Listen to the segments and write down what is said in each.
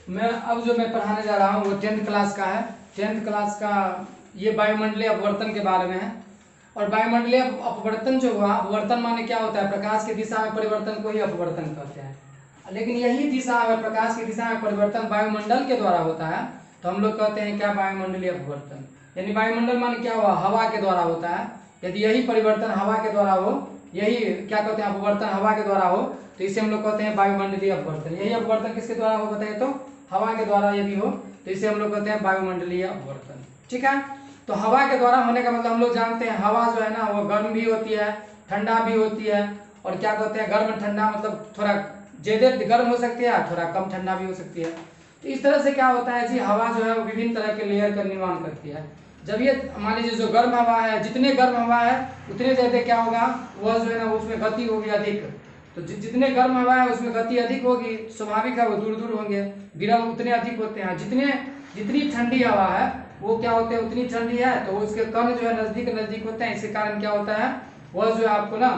मैं पढ़ाने जा रहा हूँ वो 10th क्लास का है। 10th क्लास का ये वायुमंडलीय अपवर्तन के बारे में है। और वायुमंडलीय अपवर्तन जो हुआ, अपवर्तन माने क्या होता है, प्रकाश की दिशा में परिवर्तन को ही अपवर्तन कहते हैं। लेकिन यही दिशा, अगर प्रकाश की दिशा में परिवर्तन वायुमंडल के द्वारा होता है तो हम लोग कहते हैं क्या, वायुमंडलीय अपवर्तन। यानी वायुमंडल माने क्या हुआ, हवा के द्वारा होता है। यदि यही परिवर्तन हवा के द्वारा हो, यही क्या कहते हैं, अपवर्तन हवा के द्वारा हो, तो इसे हम लोग कहते हैं वायुमंडलीय अपवर्तन। यही अपवर्तन किसके द्वारा हो बताइए तो, हवा के द्वारा यदि हो तो इसे हम लोग कहते हैं वायुमंडलीय अपवर्तन। ठीक है, तो हवा के द्वारा होने का मतलब हम लोग जानते हैं हवा जो है ना वो गर्म भी होती है, ठंडा भी होती है। और क्या कहते हैं, गर्म ठंडा मतलब थोड़ा ज्यादा गर्म हो सकती है, थोड़ा कम ठंडा भी हो सकती है। तो इस तरह से क्या होता है जी, हवा जो है वो विभिन्न तरह के लेयर का निर्माण करती है। जब ये मान लीजिए जो गर्म हवा है, जितने गर्म हवा है उतने ज्यादा क्या होगा, वह जो है ना उसमें गति होगी अधिक। तो जितने गर्म हवा है उसमें गति अधिक होगी, स्वाभाविक है वो दूर दूर होंगे, विरल उतने अधिक होते हैं। जितनी ठंडी हवा है वो क्या होते हैं, उतनी ठंडी है तो उसके कण जो है नजदीक नजदीक होते हैं। इसके कारण क्या होता है, वह जो है आपको ना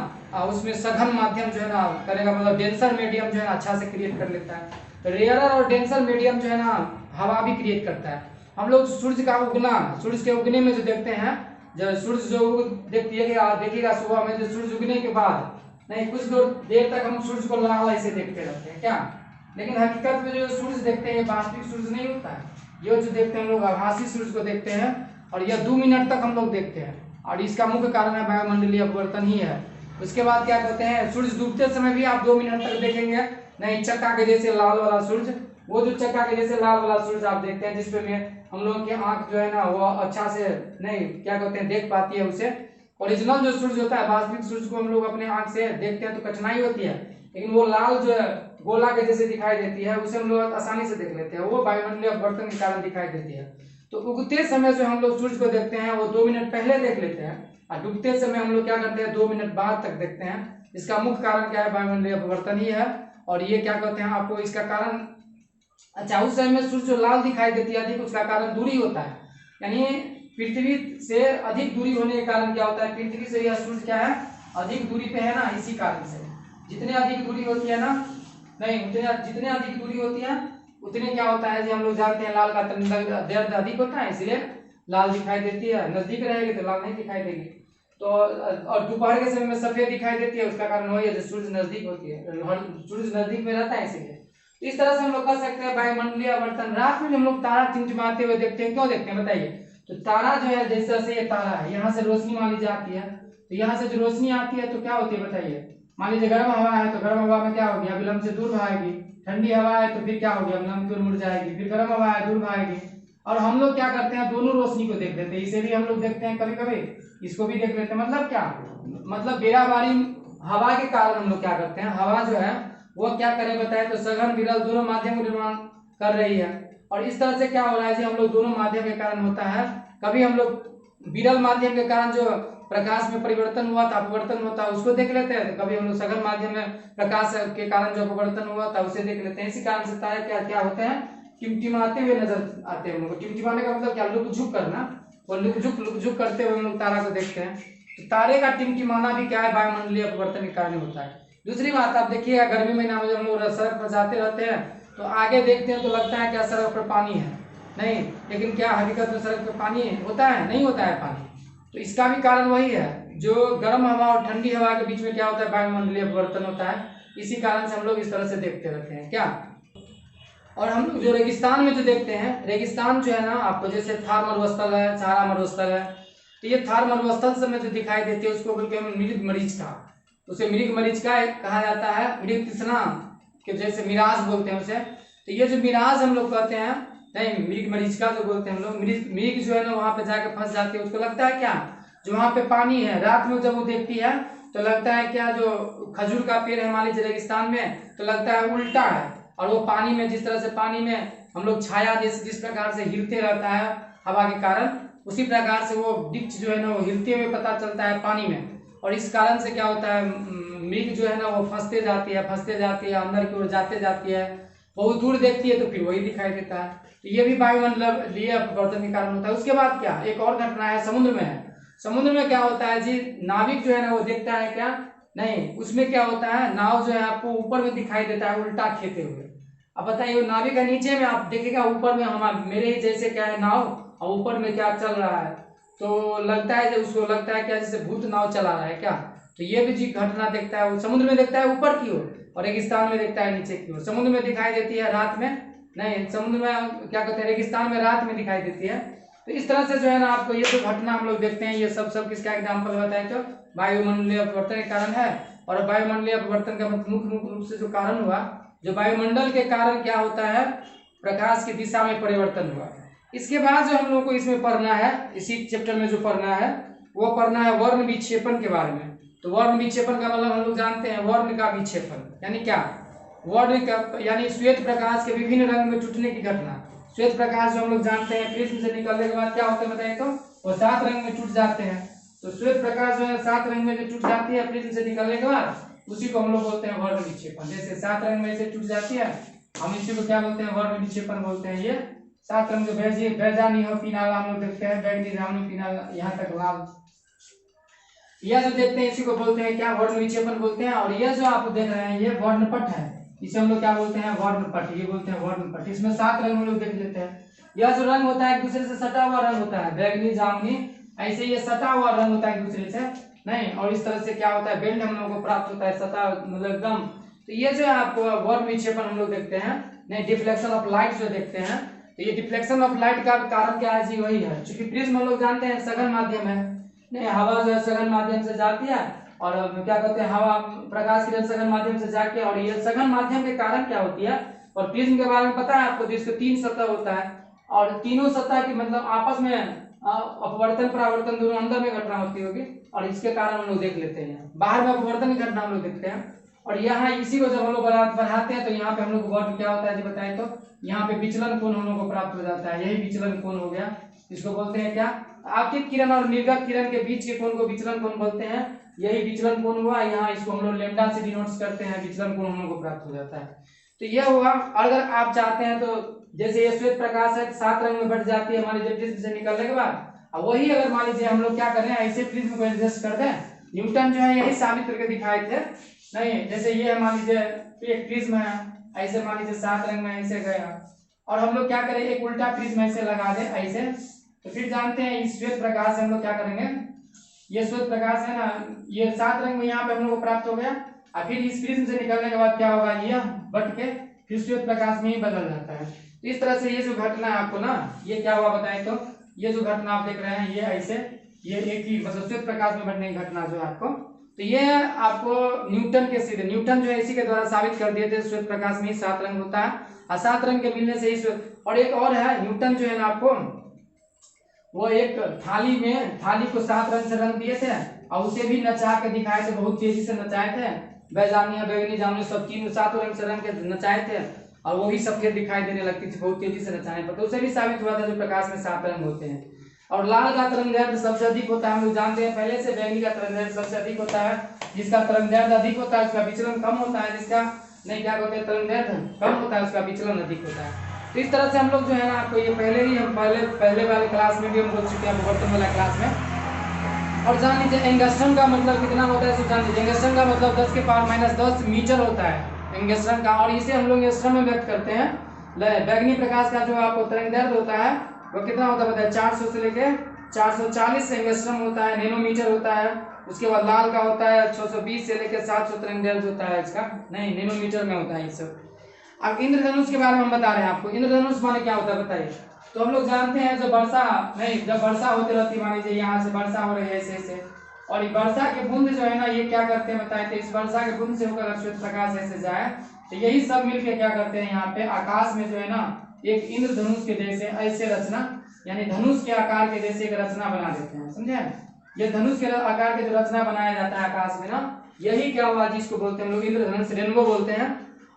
उसमें सघन माध्यम जो है ना करेगा, मतलब डेंसर मीडियम जो है ना अच्छा से क्रिएट कर लेता है। तो रेयरर और डेंसर मीडियम जो है ना हवा भी क्रिएट करता है। हम लोग सूर्य का उगना, सूर्य के उगने में जो देखते हैं, जब सूर्य जो देखिएगा सुबह में जो सूर्य उगने के बाद नहीं कुछ देर तक हम सूर्य को लाल ऐसे देखते रहते हैं क्या, लेकिन हकीकत में जो सूर्य देखते हैं वास्तविक सूर्य नहीं होता है। ये जो देखते हैं हम लोग आभासी सूर्य को देखते हैं, और यह 2 मिनट तक हम लोग देखते हैं, और इसका मुख्य कारण है वायुमंडलीय अपवर्तन ही है। उसके बाद क्या कहते हैं, सूर्य डूबते समय भी आप 2 मिनट तक देखेंगे नहीं, चक्का के जैसे लाल वाला सूर्य, वो जो चक्का के जैसे लाल वाला सूर्य आप देखते हैं जिसपे में हम लोगों की आंख जो है ना वो अच्छा से नहीं क्या कहते हैं देख पाती है उसे। ओरिजिनल जो सूर्य होता है, वास्तविक सूर्य को हम लोग अपने आंख से देखते हैं तो कठिनाई होती है, लेकिन वो लाल जो है गोला के जैसे दिखाई देती है, उसे हम लोग आसानी से देख लेते हैं, वो वायुमंडलीय अपवर्तन के कारण दिखाई देती है। तो उगते समय जो हम लोग सूर्य को देखते हैं वो 2 मिनट पहले देख लेते हैं, और डूबते समय हम लोग क्या करते हैं 2 मिनट बाद तक देखते हैं। इसका मुख्य कारण क्या है, वायुमंडलीय अपवर्तन ही है। और ये क्या कहते हैं आपको इसका कारण, अच्छा उस समय में सूर्य जो लाल दिखाई देती है अधिक, उसका कारण दूरी होता है। यानी पृथ्वी से अधिक दूरी होने के कारण क्या होता है, पृथ्वी से यह सूर्य क्या है अधिक दूरी पे है ना, इसी कारण से जितने अधिक दूरी होती है ना, नहीं जितने अधिक दूरी होती है उतने क्या होता है जी, हम लोग जानते हैं लाल का दर्द अधिक होता है, इसलिए लाल दिखाई देती है। नजदीक रहेगी तो लाल नहीं दिखाई देगी। तो और दोपहर के समय में सफेद दिखाई देती है, उसका कारण वही है जो सूर्य नजदीक होती है, सूर्य नजदीक में रहता है इसलिए। तो इस तरह से हम लोग कह सकते हैं वायुमंडलीय आवर्तन। रात में हम लोग तारा टिमटिमाते हुए देखते हैं, क्यों देखते हैं बताइए। तो तारा जो है जैसे ये तारा है, यहाँ से रोशनी मान लीजिए आती है, तो यहाँ से जो रोशनी आती है तो क्या होती है बताइए। मान लीजिए गर्म हवा है तो गर्म हवा में क्या होगी, अविलंब से दूर भागेगी। ठंडी हवा है तो फिर क्या होगी, अविलंब की ओर मुड़ जाएगी। फिर गर्म हवा है दूर भागेगी। और हम लोग क्या करते हैं, दोनों रोशनी को देख लेते हैं। इसे भी हम लोग देखते हैं कभी कभी, इसको भी देख लेते हैं। मतलब क्या, मतलब बेराबारी हवा के कारण हम लोग क्या करते हैं, हवा जो है वो क्या करे बताए तो सघन विरल दोनों माध्यम को निर्माण कर रही है। और इस तरह से क्या हो रहा है जी, हम लोग दोनों माध्यम के कारण होता है। कभी हम लोग विरल माध्यम के कारण जो प्रकाश में परिवर्तन हुआ था, अपवर्तन होता है, उसको देख लेते हैं। तो कभी हम लोग सघन माध्यम में प्रकाश के कारण जो अपवर्तन हुआ था उसे देख लेते हैं। इसी कारण से तारे क्या क्या होते हैं, टिमटिमाते हुए नजर आते हैं। हम लोग टिमटिमाने का मतलब क्या, लुक झुक करना, वो लुक झुक करते हुए हम लोग तारा को देखते हैं। तो तारे का टिमटिमाना भी क्या है, वायुमंडलीय अपवर्तन के कारण होता है। दूसरी बात आप देखिएगा, गर्मी महीना में जब हम लोग सड़क पर जाते रहते हैं तो आगे देखते हैं तो लगता है क्या सड़क पर पानी है, नहीं, लेकिन क्या हकीकत में सड़क पर पानी होता है, नहीं होता है पानी। तो इसका भी कारण वही है, जो गर्म हवा और ठंडी हवा के बीच में क्या होता है, वायुमंडलीय परिवर्तन होता है। इसी कारण से हम लोग इस तरह से देखते रहते हैं क्या। और हम लोग जो रेगिस्तान में जो देखते हैं, रेगिस्तान जो है ना आपको जैसे थार मरुस्थल है, सहारा मरुस्थल है, तो ये थार मरुस्थल से में जो दिखाई देती है उसको बोलते हैं मृग मरीचिका। उसे मृग मरीचिका कहा जाता है, मृग तृष्णा के जैसे मिराज बोलते हैं उसे। तो ये जो मिराज हम लोग कहते हैं, नहीं मृग मरीचिका जो बोलते हैं हम लोग, मृग जो है ना वहां पे जाके फंस जाती है। उसको लगता है क्या, जो वहां पे पानी है, रात में जब वो देखती है तो लगता है क्या, जो खजूर का पेड़ है मान लीजिए रेगिस्तान में, तो लगता है उल्टा है। और वो पानी में जिस तरह से पानी में हम लोग छाया जिस प्रकार से हिलते रहता है हवा के कारण, उसी प्रकार से वो वृक्ष जो है ना वो हिलते हुए पता चलता है पानी में। और इस कारण से क्या होता है, मृग जो है ना वो फंसते जाती है अंदर की ओर जाते जाती है, बहुत दूर देखती है तो फिर वही दिखाई देता है। तो ये भी वायुमंडलीय अपवर्तन के कारण होता है। उसके बाद क्या, एक और घटना है, समुद्र में है। समुद्र में क्या होता है जी, नाविक जो है ना वो देखता है क्या, नहीं उसमें क्या होता है, नाव जो है आपको ऊपर में दिखाई देता है उल्टा खेते हुए। अब बताइए नाभिक का नीचे में आप देखिएगा, ऊपर में हम मेरे ही जैसे क्या है नाव, और ऊपर में क्या चल रहा है, तो लगता है जब उसको लगता है क्या जैसे भूत नाव चला रहा है क्या। तो ये भी जी घटना देखता है, वो समुद्र में देखता है ऊपर की ओर, और रेगिस्तान में देखता है नीचे की ओर। समुद्र में दिखाई देती है रात में, नहीं समुद्र में क्या कहते हैं रेगिस्तान में रात में दिखाई देती है। तो इस तरह से जो है ना आपको ये जो घटना हम लोग देखते हैं, ये सब किसका एग्जाम्पल बताए तो वायुमंडलीय परिवर्तन के कारण है। और वायुमंडलीय परिवर्तन का मुख्य रूप से जो कारण हुआ, जो वायुमंडल के कारण क्या होता है, प्रकाश की दिशा में परिवर्तन हुआ। इसके बाद जो हम लोग को इसमें पढ़ना है, इसी चैप्टर में जो पढ़ना है वो पढ़ना है वर्ण विक्षेपण के बारे में। तो वर्ण विक्षेपण का मतलब हम लोग जानते हैं वर्ण का विक्षेपण यानी क्या, वर्ण का यानी श्वेत प्रकाश के विभिन्न रंग में टूटने की घटना। श्वेत प्रकाश जो हम लोग जानते हैं प्रिज्म से निकलने के बाद क्या होता है बताइए तो वो 7 रंग में टूट जाते हैं। तो श्वेत प्रकाश जो है 7 रंग में जो टूट जाती है प्रिज्म से निकलने के बाद, उसी को हम लोग बोलते हैं वर्ण विक्षेपण। जैसे 7 रंग में से टूट जाती है, हम इसी को क्या बोलते हैं वर्ण विक्षेपण बोलते हैं। ये 7 रंग बैजानी हो पीनाल हम लोग देखते हैं, बैगनी जामुनी पीनाल यहाँ तक लाल, यह जो देखते हैं इसी को बोलते हैं क्या वर्ण विक्षेपण बोलते हैं। और यह जो आप देख रहे हैं ये वर्णपट है, इसे हम लोग क्या बोलते हैं वर्णपट, ये बोलते हैं वर्णपट। इसमें 7 रंग हम लोग देख लेते हैं। यह जो रंग होता है एक दूसरे से सटा हुआ रंग होता है, बैगनी जामुनी, ऐसे ये सटा हुआ रंग होता है एक दूसरे से, नहीं और इस तरह से क्या होता है बेल्ट हम लोगों को प्राप्त होता है सटा मतलब एकदम। तो ये जो आपको वर्ण विक्षेपण हम लोग देखते हैं, नहीं डिफ्लेक्शन ऑफ लाइट जो देखते हैं, तो ये डिफ्लेक्शन ऑफ लाइट का कारण क्या है जी, वही है क्योंकि प्रिज्म हम लोग जानते हैं सघन माध्यम है, नहीं हवा जो है सघन माध्यम से जाती है, और क्या कहते हैं हवा प्रकाश किरण सघन माध्यम से जाके, और ये सघन माध्यम के कारण क्या होती है। और प्रिज्म के बारे में पता है आपको, जिसके 3 सतह होता है, और तीनों सतह की मतलब आपस में अपवर्तन परावर्तन दोनों अंदर में घटना होती होगी, और इसके कारण हम लोग देख लेते हैं। बाहर में अपवर्तन की घटना हम लोग देखते हैं, और यहाँ इसी को जब हम लोग बढ़ाते हैं तो यहाँ पे हम लोग वर्ग क्या होता है जी बताएं तो, यहाँ पे विचलन कोण हम लोग को प्राप्त हो जाता है, यही विचलन कोण हो गया, इसको बोलते हैं क्या, आपतित किरण और निर्गत किरण के बीच के कोण को विचलन कोण बोलते हैं, यही विचलन कोण हुआ। यहाँ इसको हम लोग लैम्डा से डिनोट करते हैं, विचलन कोण हम लोग को प्राप्त हो जाता है। तो यह हुआ। अगर आप चाहते हैं तो जैसे ये श्वेत प्रकाश है 7 रंग में बढ़ जाती है मान लीजिए प्रिज्म से निकलने के बाद, अब वही अगर मान लीजिए हम लोग क्या करें ऐसे प्रिज्म को एडजस्ट कर दें, न्यूटन जो है यही साबित करके दिखाए थे, नहीं जैसे ये मान लीजिए एक प्रिज्म है, ऐसे मान लीजिए 7 रंग में ऐसे गया, और हम लोग क्या करें एक उल्टा प्रिज्म ऐसे लगा दे ऐसे, तो फिर जानते हैं इस श्वेत प्रकाश से हम लोग क्या करेंगे, ये श्वेत प्रकाश है ना ये 7 रंग में यहाँ पे हम लोग को प्राप्त हो गया, और फिर इस प्रिज्म से निकलने के बाद क्या होगा, यह बट के फिर श्वेत प्रकाश में ही बदल जाता है। तो इस तरह से ये जो घटना है आपको ना, ये क्या हुआ बताएं तो, ये जो घटना आप देख रहे हैं ये ऐसे, ये एक ही मतलब श्वेत प्रकाश में बढ़ने की घटना जो है आपको, तो ये आपको न्यूटन के सीधे न्यूटन जो है इसी के द्वारा साबित कर दिए थे, श्वेत प्रकाश में ही 7 रंग होता है, और 7 रंग के मिलने से ही और एक और है न्यूटन जो है ना आपको, वो एक थाली को 7 रंग से रंग दिए थे, और उसे भी नचा के दिखाए थे, बहुत तेजी से नचाए थे, बैजानिया बैगनी जामुनी सब 7 रंग से रंग के नचाए थे, और वो भी सफेद दिखाई देने लगती थी बहुत तेजी से नचाने पर, तो उसे भी साबित हुआ था जो प्रकाश में 7 रंग होते हैं। और लाल का तरंगदैर्ध्य सबसे अधिक होता है, हम लोग जानते हैं पहले से, बैगनी का तरंगदैर्ध्य सबसे अधिक होता है, जिसका तरंगदैर्ध्य अधिक होता है उसका विचलन कम होता है, जिसका नहीं क्या कहते हैं तरंगदैर्ध्य कम होता है उसका विचलन अधिक होता है। तो इस तरह से हम लोग जो है ना आपको ये पहले ही हम पहले वाले क्लास में भी हम बोल चुके हैं, अपवर्तन वाला क्लास में। और जान लीजिए एंगस्ट्रम का मतलब कितना होता है, जान लीजिए एंगस्ट्रम का मतलब 10 के पावर -10 मीटर होता है एंगस्ट्रम का, और इसे हम लोग एंगस्ट्रम में व्यक्त करते हैं। बैगनी प्रकाश का जो आपको तरंगदैर्ध्य होता है वो कितना होता है बताए, 400 से लेके 440 एंगस्ट्रम होता है, नैनोमीटर होता है। उसके बाद लाल का होता है 620 से लेकर 700 तरंगदैर्ध्य होता है इसका, नहीं नैनोमीटर में होता है ये सब। अब इंद्रधनुष के बारे में हम बता रहे हैं आपको, इंद्रधनुष माने क्या होता है बताइए। तो हम लोग जानते हैं जब वर्षा होती रहती, मान लीजिए यहाँ से वर्षा हो रही है ऐसे ऐसे, और ये वर्षा के बूंद जो है ना ये क्या करते हैं बताए, तो इस वर्षा के बूंद से होकर श्वेत प्रकाश ऐसे जाए, तो यही सब मिलके क्या करते हैं यहाँ पे आकाश में जो है ना एक इंद्रधनुष के जैसे ऐसे रचना, यानी धनुष के आकार के जैसे एक रचना बना देते हैं, समझे। ये धनुष के आकार के जो रचना बनाया जाता है आकाश में ना, यही क्या हुआ जिसको बोलते हैं हम लोग इंद्रधनुष, रेनबो बोलते हैं।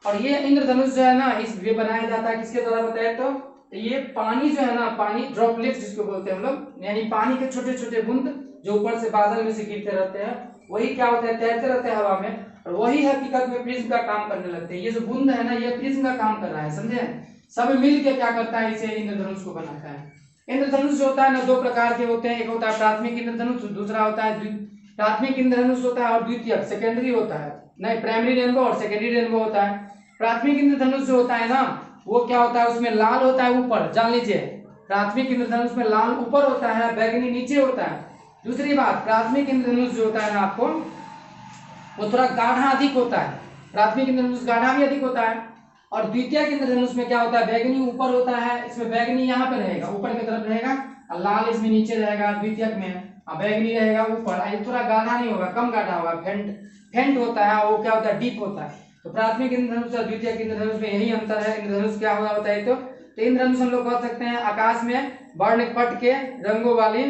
और ये इंद्रधनुष जो है ना ये बनाया जाता है किसके द्वारा बताए तो, ये पानी जो है ना, पानी ड्रॉपलेट्स जिसको बोलते हैं हम लोग, यानी पानी के छोटे छोटे बूंद जो ऊपर से बादल में से गिरते रहते हैं, वही क्या होता है तैरते रहते हैं हवा में, और वही हकीकत में प्रिज्म का काम करने लगते हैं। ये जो बूंद है ना ये प्रिज्म का काम कर रहा है, समझे। सब मिल के क्या करता है, इसे इंद्रधनुष को बनाता है। इंद्रधनुष जो होता है ना 2 प्रकार के होते हैं, एक होता है प्राथमिक इंद्रधनुष, दूसरा होता है प्राथमिक इंद्रधनुष होता है और द्वितीयक सेकेंडरी होता है, नहीं प्राइमरी रेनबो और सेकेंडरी रेनबो होता है। प्राथमिक इंद्रधनुष जो होता है ना वो क्या होता है, उसमें लाल होता है ऊपर, जान लीजिए प्राथमिक इंद्रधनुष में लाल ऊपर होता है, बैगनी नीचे होता है। दूसरी बात, प्राथमिक इंद्रधनुष जो होता है ना आपको वो थोड़ा गाढ़ा अधिक होता है, प्राथमिक इंद्रधनुष गाढ़ा भी अधिक होता है। और द्वितीयक इंद्रधनुष में क्या होता है, बैगनी ऊपर होता है, इसमें बैगनी यहाँ पे रहेगा, ऊपर की तरफ रहेगा, और लाल इसमें नीचे रहेगा द्वितीयक में, और बैगनी रहेगा ऊपर। ये थोड़ा गाढ़ा नहीं होगा, कम गाढ़ा होगा, फेंट होता है, वो क्या होता है, डीप होता है। तो प्राथमिक इंद्रधनुष और द्वितीयक इंद्रधनुष में यही अंतर है। इंद्रधनुष क्या हुआ होता है, तो इंद्रधनुष हम लोग कह सकते हैं आकाश में वर्णपट के रंगों वाली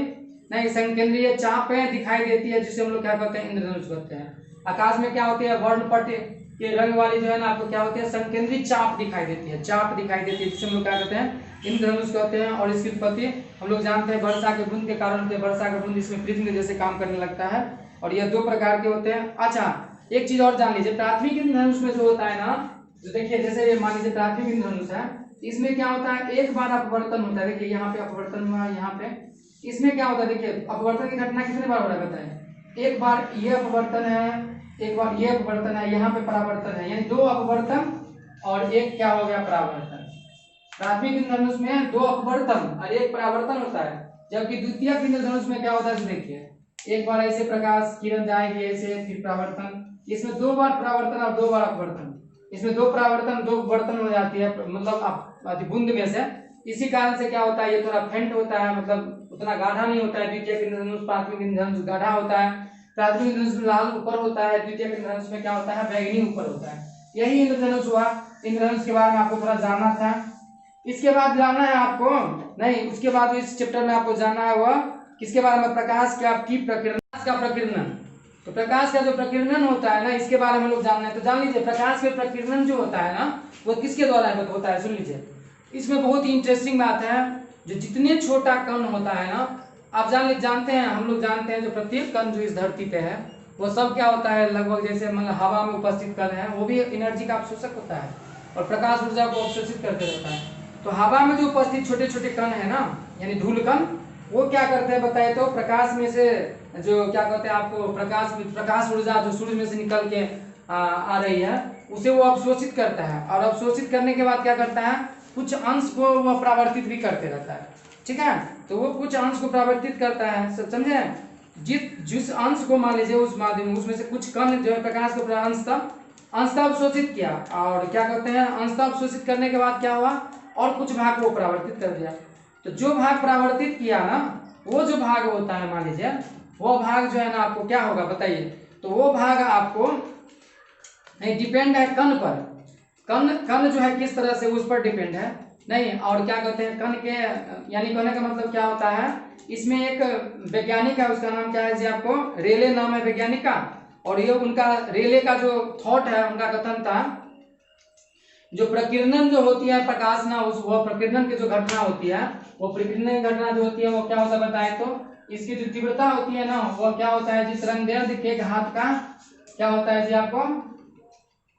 नहीं संकेंद्रीय चापें दिखाई देती है, जिसे हम लोग क्या कहते हैं, इंद्रधनुष कहते हैं। आकाश में क्या होती है, वर्णपट के रंग वाली जो है ना आपको क्या होती है, संकेंद्रीय चाप दिखाई देती है, चाप दिखाई देती है, जिसे हम लोग क्या कहते हैं, इंद्रधनुष कहते हैं। और इसकी उत्पत्ति हम लोग जानते हैं वर्षा के बूंद के कारण होते हैं, वर्षा का बूंद इसमें प्रिज्म के जैसे काम करने लगता है। और यह दो प्रकार के होते हैं। अच्छा एक चीज और जान लीजिए, प्राथमिक इंद्रधनुष में जो होता है ना, जो देखिए जैसे ये मान लीजिए प्राथमिक इंद्रधनुष है, इसमें क्या होता है, एक बार अपवर्तन होता है। देखिए यहाँ पे अपवर्तन हुआ, यहाँ पे इसमें क्या होता है, देखिए अपवर्तन की घटना कितने बार हो रहा है बताएं, एक बार ये अपवर्तन है, एक बार ये अपवर्तन है, यहाँ पे परावर्तन है, यानी दो अपवर्तन और एक क्या हो गया, परावर्तन। प्राथमिक इंद्रधनुष में दो अपवर्तन और एक परावर्तन होता है, जबकि द्वितीयक इंद्रधनुष में क्या होता है, देखिए एक बार ऐसे प्रकाश किरण जाएगी ऐसे, फिर परावर्तन, इसमें दो बार परावर्तन और दो बार अपवर्तन, इसमें दो परावर्तन दो अपवर्तन हो जाती है, मतलब बूंद में से। इसी कारण से क्या होता है, ये थोड़ा फेंट होता है, मतलब उतना गाढ़ा नहीं होता है। द्वितीयक इंद्रधनुष प्राथमिक इंद्रधनुष गाढ़ा होता है, प्राथमिक इंद्रधनुष में लाल ऊपर होता है, द्वितीयक इंद्रधनुष में क्या होता है, बैगनी ऊपर होता है। यही इंद्रधनुष हुआ। इंद्रधनुष के बारे में आपको थोड़ा जानना था। इसके बाद जानना है आपको नहीं, उसके बाद इस चैप्टर में आपको जानना है वह किसके बारे में, प्रकाश का प्रकीर्णन। तो प्रकाश का जो प्रकीर्णन होता है ना, इसके बारे में लोग जानना है। तो जान लीजिए प्रकाश के प्रकीर्णन जो होता है ना वो किसके द्वारा होता है, सुन लीजिए। इसमें बहुत ही इंटरेस्टिंग बात है, जो जितने छोटा कण होता है ना, आप जानते हैं, हम लोग जानते हैं जो प्रत्येक कण जो इस धरती पे है वो सब क्या होता है, लगभग जैसे मतलब हवा में उपस्थित कण है, वो भी एनर्जी का अवशोषक होता है और प्रकाश ऊर्जा को अवशोषित करते रहता है। तो हवा में जो उपस्थित छोटे छोटे कण है ना, यानी धूल कण, वो क्या करते हैं बताए तो प्रकाश में से जो क्या कहते हैं आपको, प्रकाश ऊर्जा जो सूर्य में से निकल के आ रही है उसे वो अवशोषित करता है, और अवशोषित करने के बाद क्या करता है, कुछ अंश को वह परावर्तित भी करते रहता है। ठीक है, तो वो कुछ अंश को परावर्तित करता है, समझे। जिस अंश को मान लीजिए उस माध्यम उसमें से कुछ कण जो है प्रकाश को अंशतः अवशोषित किया, और क्या कहते हैं, अंशतः अवशोषित करने के बाद क्या हुआ, और कुछ भाग को परावर्तित कर दिया। तो जो भाग परावर्तित किया ना, वो जो भाग होता है मान लीजिए, वो भाग जो है ना आपको क्या होगा बताइए, तो वो भाग आपको डिपेंड है कण पर। कण जो है किस तरह से उस पर डिपेंड है नहीं। और क्या कहते हैं कण के, यानी कहने का मतलब क्या होता है, इसमें एक वैज्ञानिक है, उसका नाम क्या है जी, आपको रेले नाम है वैज्ञानिक का। और ये उनका रेले का जो थॉट है, उनका कथन था, जो प्रकीर्णन जो होती है प्रकाश ना, उस वह प्रकीर्णन की जो घटना होती है, वो प्रकीर्णन की घटना जो होती है वो क्या होता है बताए तो, इसकी जो तीव्रता होती है ना, वो क्या होता है जी, तरंगदैर्घ्य के घात का क्या होता है जी आपको,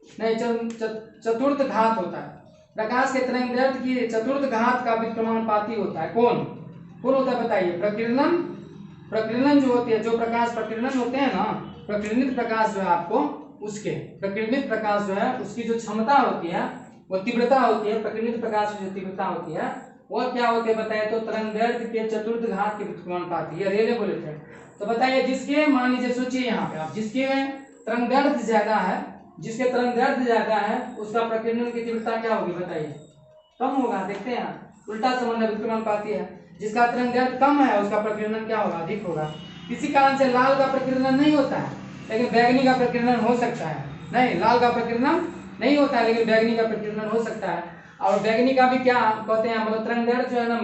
नहीं चतुर्थ घात होता है। प्रकाश के तरंगदैर्घ्य की चतुर्थ घात का विक्रमानुपाती होता है। कौन होता है बताइए, प्रकीर्णन जो होती है, जो प्रकाश प्रकीर्णन होते हैं ना, प्रकीर्णित प्रकाश जो है आपको, उसके प्रकीर्णित प्रकाश जो है उसकी जो क्षमता होती है वो तीव्रता होती है, प्रकीर्णित प्रकाश की जो तीव्रता होती है वो क्या होती है बताइए तो, तरंगदैर्घ्य के चतुर्थ घात के विक्रमानुपाती, ये रेले बोले थे। तो बताइए जिसके, मान लीजिए सोचिए यहाँ पे आप, जिसके तरंगदैर्घ्य ज्यादा है, जिसके तरंगदैर्घ्य ज्यादा है उसका प्रकीर्णन की तीव्रता क्या होगी बताइए, कम होगा। देखते हैं उल्टा संबंध विक्रमानुपाती है, जिसका तरंगदैर्घ्य कम है उसका प्रकीर्णन क्या होगा, अधिक होगा। इसी कारण से लाल का प्रकीर्णन नहीं होता है, लेकिन बैगनी का प्रकीर्णन हो सकता है। नहीं, लाल का प्रकीर्णन नहीं होता है, लेकिन बैगनी का प्रकीर्णन हो सकता है। और बैगनी का भी क्या कहते हैं, मतलब तरंगदैर्घ्य जो है ना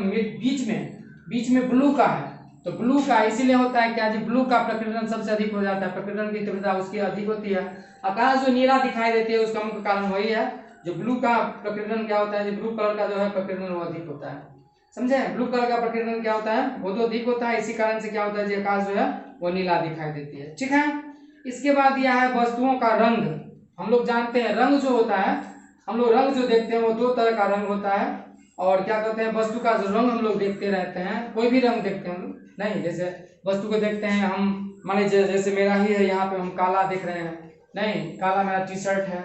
बीच में ब्लू का है, तो ब्लू का इसीलिए होता है क्या जी, ब्लू का प्रकीर्णन सबसे अधिक हो जाता है, प्रकीर्णन की तीव्रता उसकी अधिक होती है। आकाश जो नीला दिखाई देती है उसका मुख्य कारण वही है, जो ब्लू का प्रकीर्णन क्या होता है, ब्लू कलर का जो है प्रकीर्णन वो अधिक होता है, समझे। ब्लू कलर का प्रकीर्णन क्या होता है, वो तो अधिक होता है, इसी कारण से क्या होता है जी, आकाश जो है वो नीला दिखाई देती है। ठीक है, इसके बाद यह है वस्तुओं का रंग। हम लोग जानते हैं रंग जो होता है, हम लोग रंग जो देखते हैं वो दो तरह का रंग होता है। और क्या कहते हैं, वस्तु का जो रंग हम लोग देखते रहते हैं, कोई भी रंग देखते हैं नहीं, जैसे वस्तु को देखते हैं हम, मान लीजिए जैसे मेरा ही है, यहाँ पे हम काला देख रहे हैं, नहीं काला मेरा टी शर्ट है,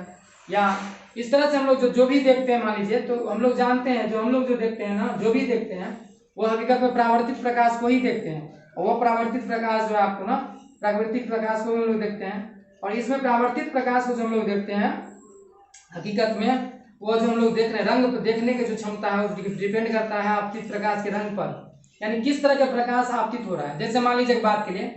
या इस तरह से हम लोग जो भी देखते हैं, मान लीजिए, तो हम लोग जानते हैं, जो हम लोग जो देखते हैं ना, जो भी देखते हैं वो हकीकत में परावर्तित प्रकाश को ही देखते हैं। और वो परावर्तित प्रकाश जो है आपको ना, प्राकृतिक प्रकाश को हम लोग देखते हैं। और इसमें परावर्तित प्रकाश को जो हम लोग देखते हैं, हकीकत में वो जो हम लोग देख रहे हैं, रंग देखने की जो क्षमता है वो डिपेंड करता है आपतित प्रकाश के रंग पर, यानी किस तरह का प्रकाश आपतित हो रहा है। जैसे मान लीजिए एक बात के लिए,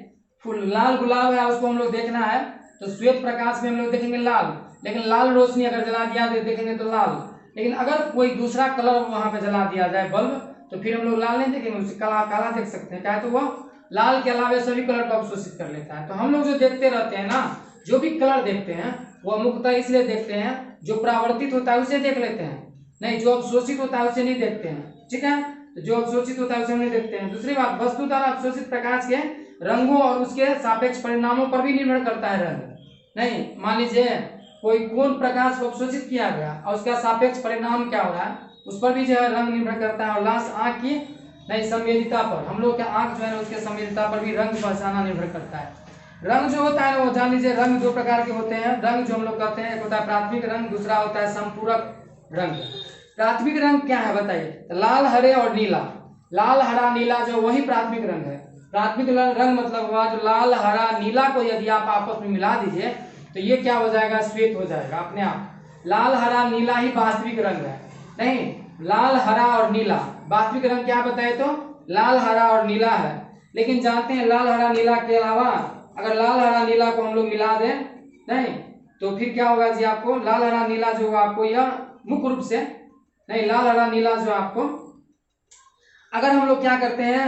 फूल लाल गुलाब है, उसको हम लोग देखना है तो श्वेत प्रकाश में हम लोग देखेंगे लाल, लेकिन लाल रोशनी अगर जला दिया तो देखेंगे तो लाल। लेकिन अगर कोई दूसरा कलर वहां पे जला दिया जाए बल्ब, तो फिर हम लोग लाल नहीं देखेंगे, उसे काला काला देख सकते हैं। क्या है, तो वो लाल के अलावा सभी कलर को अवशोषित कर लेता है। तो हम लोग जो देखते रहते हैं ना, जो भी कलर देखते हैं वो मुख्यतः इसलिए देखते हैं, जो परावर्तित होता है उसे देख लेते हैं, नहीं जो अवशोषित होता है उसे नहीं देखते हैं। ठीक है, तो जो अवशोषित होता है उसे हम नहीं देखते हैं। दूसरी बात, वस्तु द्वारा अवशोषित प्रकाश के रंगों और उसके सापेक्ष परिणामों पर भी निर्भर करता है रंग। नहीं, मान लीजिए कोई कौन प्रकाश को अवशोषित किया गया और उसका सापेक्ष परिणाम क्या हो रहा है, उस पर भी जो है रंग निर्भर करता है। और लास्ट आंख की नहीं संवेदिता पर, हम लोग के आंख जो है ना उसके संवेदिता पर भी रंग पहचाना निर्भर करता है। रंग जो होता है वो जान लीजिए, रंग दो प्रकार के होते हैं। रंग जो हम लोग कहते हैं, एक होता है प्राथमिक रंग, दूसरा होता है संपूरक रंग। प्राथमिक रंग क्या है बताइए, लाल हरे और नीला। लाल हरा नीला जो वही प्राथमिक रंग है। प्राथमिक रंग मतलब हुआ जो लाल हरा नीला को यदि आप आपस में मिला दीजिए तो ये क्या हो जाएगा, श्वेत हो जाएगा अपने आप। लाल हरा नीला ही वास्तविक रंग है। नहीं, लाल हरा और नीला वास्तविक रंग क्या बताए तो लाल हरा और नीला है। लेकिन जानते हैं लाल हरा नीला के अलावा अगर लाल हरा नीला को हम लोग मिला दें, नहीं तो फिर क्या होगा जी, आपको लाल हरा नीला जो आपको यह मुख्य रूप से नहीं, लाल हरा नीला जो आपको अगर हम लोग क्या करते हैं,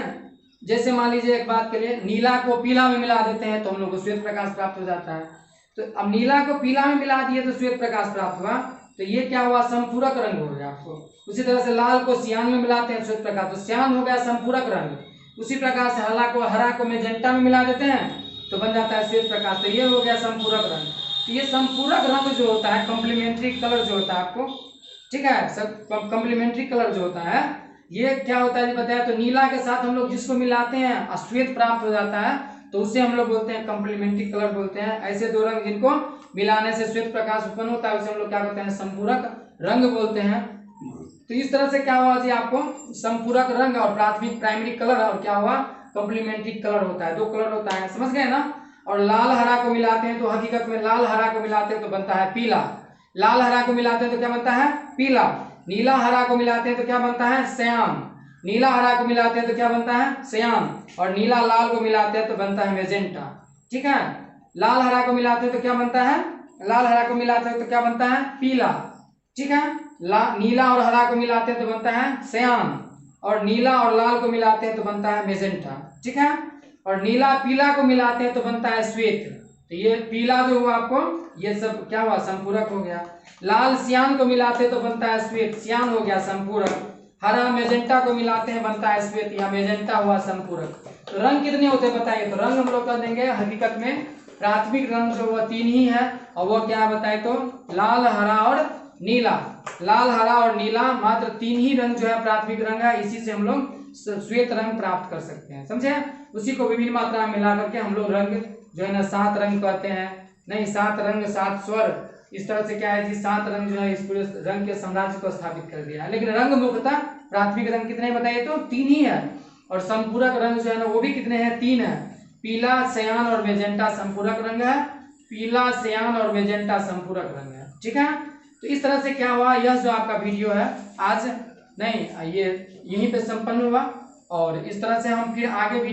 जैसे मान लीजिए एक बात के लिए नीला को पीला में मिला देते हैं तो हम लोग को श्वेत प्रकाश प्राप्त हो जाता है। तो अब नीला को पीला में मिला दिए तो श्वेत प्रकाश प्राप्त हुआ, तो ये क्या हुआ, संपूरक रंग हो गया आपको। उसी तरह से लाल को सियान में मिलाते हैं श्वेत प्रकाश, तो सियान हो गया संपूरक रंग। उसी प्रकार से हरा को मेजेंटा में मिला देते हैं तो बन जाता है श्वेत प्रकाश, तो ये हो गया संपूरक रंग। तो ये संपूरक रंग जो होता है, कॉम्प्लीमेंट्री कलर जो होता है आपको, ठीक है, सब कॉम्प्लीमेंट्री कलर जो होता है ये क्या होता है बताया, तो नीला के साथ हम लोग जिसको मिलाते हैं श्वेत प्राप्त हो जाता है, तो उसे हम लोग बोलते हैं कॉम्प्लीमेंट्री कलर बोलते हैं। ऐसे दो रंग जिनको मिलाने से श्वेत प्रकाश उत्पन्न होता है उसे हम लोग क्या कहते हैं, संपूरक रंग बोलते हैं। तो इस तरह से क्या हुआ जी, आपको संपूरक रंग और प्राथमिक प्राइमरी कलर और क्या हुआ, कॉम्प्लीमेंट्री कलर होता है, दो कलर होता है, समझ गए ना। और लाल हरा को मिलाते हैं तो हकीकत में लाल हरा को मिलाते हैं तो बनता है पीला। लाल हरा को मिलाते हैं तो क्या बनता है, पीला। नीला हरा को मिलाते हैं तो क्या बनता है, श्याम। नीला हरा को मिलाते हैं तो क्या बनता है, श्याम। और नीला लाल को मिलाते हैं तो बनता है मेजेंटा। ठीक है, लाल हरा को मिलाते हैं तो क्या बनता है, लाल हरा को मिलाते हैं तो क्या बनता है, पीला। ठीक है, नीला और हरा को मिलाते हैं तो बनता है श्याम, और नीला और लाल को मिलाते हैं तो बनता है मेजेंटा। ठीक है, और नीला पीला को मिलाते हैं तो बनता है श्वेत। तो ये पीला जो हुआ आपको, ये सब क्या हुआ, संपूरक हो गया। लाल सियान को मिलाते हैं तो बनता है श्वेत, सियान हो गया संपूरक। हरा मेजेंटा को मिलाते हैं बनता है श्वेत, या मेजेंटा हुआ संपूरक। तो रंग कितने होते हैं बताइए, तो रंग हम लोग कर देंगे हकीकत में प्राथमिक रंग जो वह 3 ही है, और वो क्या बताए तो लाल हरा और नीला। लाल हरा और नीला मात्र 3 ही रंग जो है प्राथमिक रंग है, इसी से हम लोग श्वेत रंग प्राप्त कर सकते हैं, समझे। उसी को विभिन्न मात्रा में मिला करके हम लोग रंग जो है ना 7 रंग कहते हैं, नहीं 7 रंग 7 स्वर, इस तरह से क्या है कि 7 रंग जो है इस पूरे रंग के साम्राज्य को स्थापित कर दिया है। लेकिन रंग मुख्यतः प्राथमिक रंग कितने बताइए तो 3 ही है, और संपूरक रंग जो है ना वो भी कितने हैं, 3 है। पीला, सयान और मेजेंटा संपूरक रंग है। पीला, सयान और मेजेंटा संपूरक रंग है। ठीक है, तो इस तरह से क्या हुआ, यह जो आपका वीडियो है आज नहीं ये यहीं पे संपन्न हुआ, और इस तरह से हम फिर आगे भी